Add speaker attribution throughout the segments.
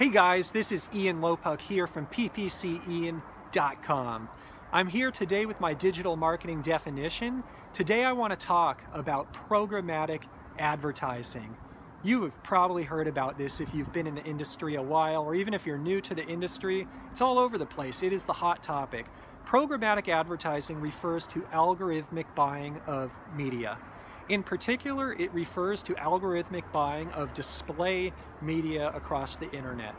Speaker 1: Hey guys, this is Ian Lopuck here from ppcian.com. I'm here today with my digital marketing definition. Today I want to talk about programmatic advertising. You have probably heard about this if you've been in the industry a while, or even if you're new to the industry. It's all over the place. It is the hot topic. Programmatic advertising refers to algorithmic buying of media. In particular, it refers to algorithmic buying of display media across the internet.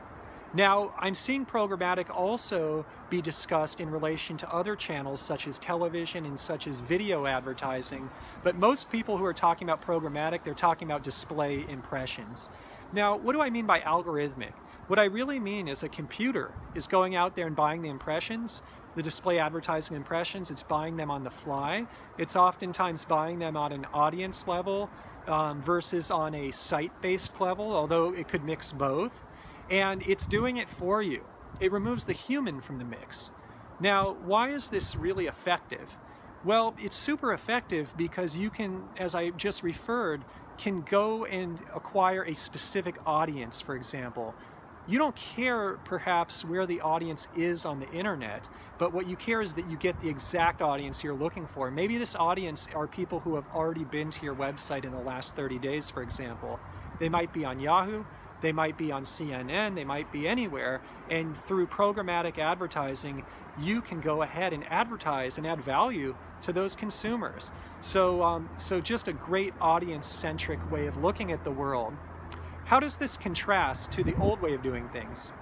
Speaker 1: Now, I'm seeing programmatic also be discussed in relation to other channels such as television and such as video advertising, but most people who are talking about programmatic, they're talking about display impressions. Now, what do I mean by algorithmic? What I really mean is a computer is going out there and buying the impressions, the display advertising impressions. It's buying them on the fly. It's oftentimes buying them on an audience level versus on a site-based level, although it could mix both. And it's doing it for you. It removes the human from the mix. Now, why is this really effective? Well, it's super effective because you can, as I just referred, can go and acquire a specific audience, for example. You don't care perhaps where the audience is on the internet, but what you care is that you get the exact audience you're looking for. Maybe this audience are people who have already been to your website in the last 30 days, for example. They might be on Yahoo, they might be on CNN, they might be anywhere, and through programmatic advertising, you can go ahead and advertise and add value to those consumers. So just a great audience-centric way of looking at the world. How does this contrast to the old way of doing things?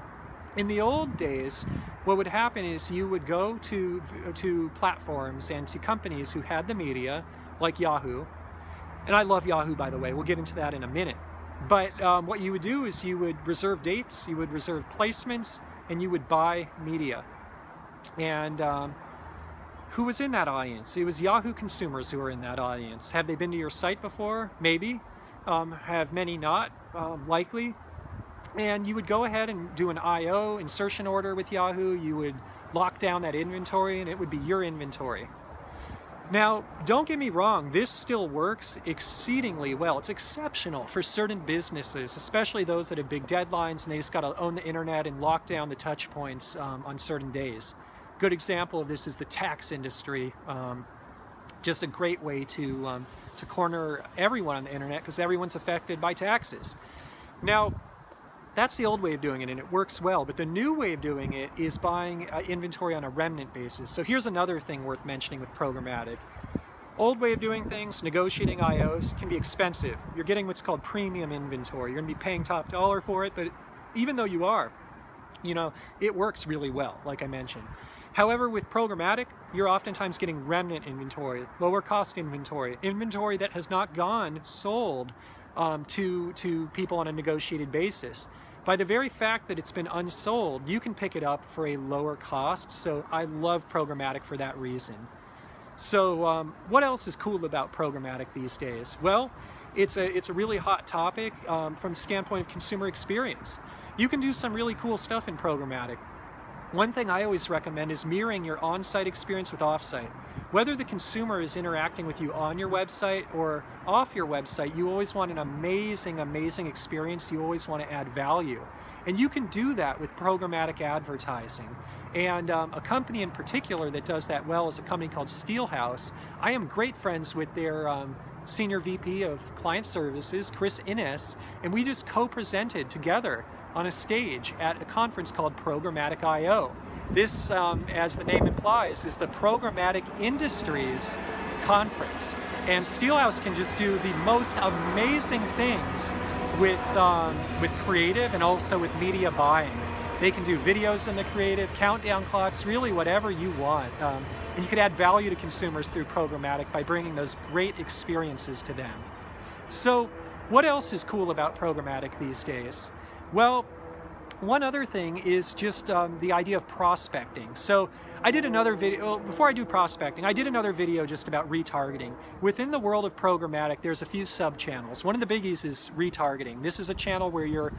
Speaker 1: In the old days, what would happen is you would go to platforms and to companies who had the media, like Yahoo. And I love Yahoo, by the way. We'll get into that in a minute. But what you would do is you would reserve dates, you would reserve placements, and you would buy media. And who was in that audience? It was Yahoo consumers who were in that audience. Have they been to your site before? Maybe. Have many not, likely. And you would go ahead and do an IO, insertion order with Yahoo. You would lock down that inventory and it would be your inventory. Now, don't get me wrong, this still works exceedingly well. It's exceptional for certain businesses, especially those that have big deadlines and they just got to own the internet and lock down the touch points on certain days. Good example of this is the tax industry. Just a great way to corner everyone on the internet because everyone's affected by taxes. Now, that's the old way of doing it and it works well, but the new way of doing it is buying inventory on a remnant basis. So here's another thing worth mentioning with programmatic. Old way of doing things, negotiating IOs, can be expensive. You're getting what's called premium inventory. You're going to be paying top dollar for it, but even though you are, you know, it works really well, like I mentioned. However, with programmatic, you're oftentimes getting remnant inventory, lower cost inventory, inventory that has not gone sold to people on a negotiated basis. By the very fact that it's been unsold, you can pick it up for a lower cost. So I love programmatic for that reason. So what else is cool about programmatic these days? Well, it's a really hot topic from the standpoint of consumer experience. You can do some really cool stuff in programmatic. One thing I always recommend is mirroring your on-site experience with off-site. Whether the consumer is interacting with you on your website or off your website, you always want an amazing, amazing experience. You always want to add value. And you can do that with programmatic advertising. And a company in particular that does that well is a company called Steelhouse. I am great friends with their Senior VP of Client Services, Chris Innes, and we just co-presented together on a stage at a conference called Programmatic I/O. This, as the name implies, is the Programmatic Industries Conference. And Steelhouse can just do the most amazing things with creative and also with media buying. They can do videos in the creative, countdown clocks, really whatever you want. And you can add value to consumers through programmatic by bringing those great experiences to them. So what else is cool about programmatic these days? Well, one other thing is just the idea of prospecting. So I did another video, before I do prospecting, I did another video just about retargeting. Within the world of programmatic, there's a few sub-channels. One of the biggies is retargeting. This is a channel where you're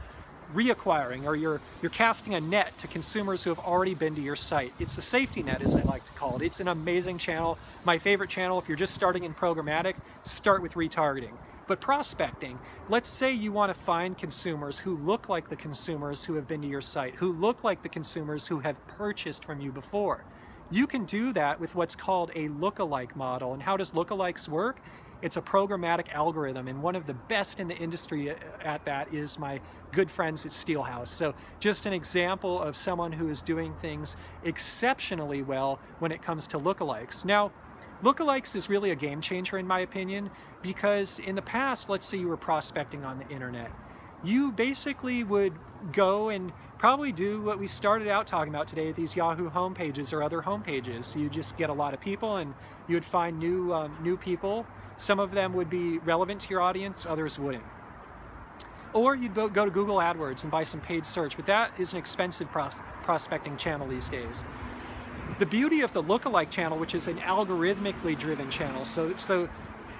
Speaker 1: reacquiring, or you're casting a net to consumers who have already been to your site. It's the safety net, as I like to call it. It's an amazing channel. My favorite channel, if you're just starting in programmatic, start with retargeting. But prospecting, let's say you want to find consumers who look like the consumers who have been to your site, who look like the consumers who have purchased from you before. You can do that with what's called a lookalike model. And how does lookalikes work? It's a programmatic algorithm, and one of the best in the industry at that is my good friends at Steelhouse. So just an example of someone who is doing things exceptionally well when it comes to lookalikes. Now, lookalikes is really a game changer in my opinion, because in the past, let's say you were prospecting on the internet, you basically would go and probably do what we started out talking about today, these Yahoo homepages or other homepages. You just get a lot of people and you would find new people. Some of them would be relevant to your audience, others wouldn't. Or you'd go to Google AdWords and buy some paid search, but that is an expensive prospecting channel these days. The beauty of the lookalike channel, which is an algorithmically driven channel, so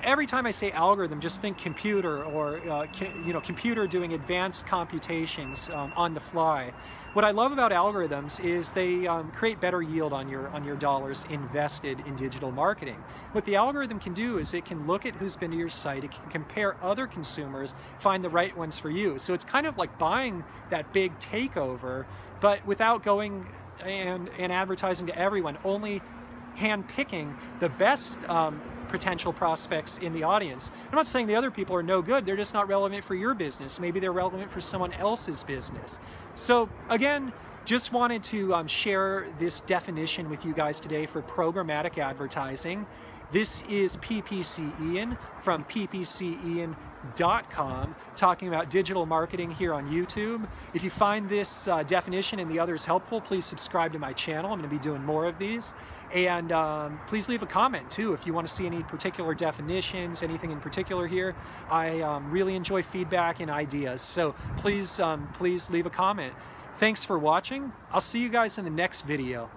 Speaker 1: every time I say algorithm, just think computer or computer doing advanced computations on the fly. What I love about algorithms is they create better yield on your dollars invested in digital marketing. What the algorithm can do is it can look at who's been to your site, it can compare other consumers, find the right ones for you. So it's kind of like buying that big takeover, but without going and advertising to everyone, only hand-picking the best potential prospects in the audience. I'm not saying the other people are no good, they're just not relevant for your business. Maybe they're relevant for someone else's business. So again, just wanted to share this definition with you guys today for programmatic advertising. This is PPC Ian from ppcian.com talking about digital marketing here on YouTube. If you find this definition and the others helpful, please subscribe to my channel. I'm going to be doing more of these. And please leave a comment too if you want to see any particular definitions, anything in particular here. I really enjoy feedback and ideas, so please leave a comment. Thanks for watching. I'll see you guys in the next video.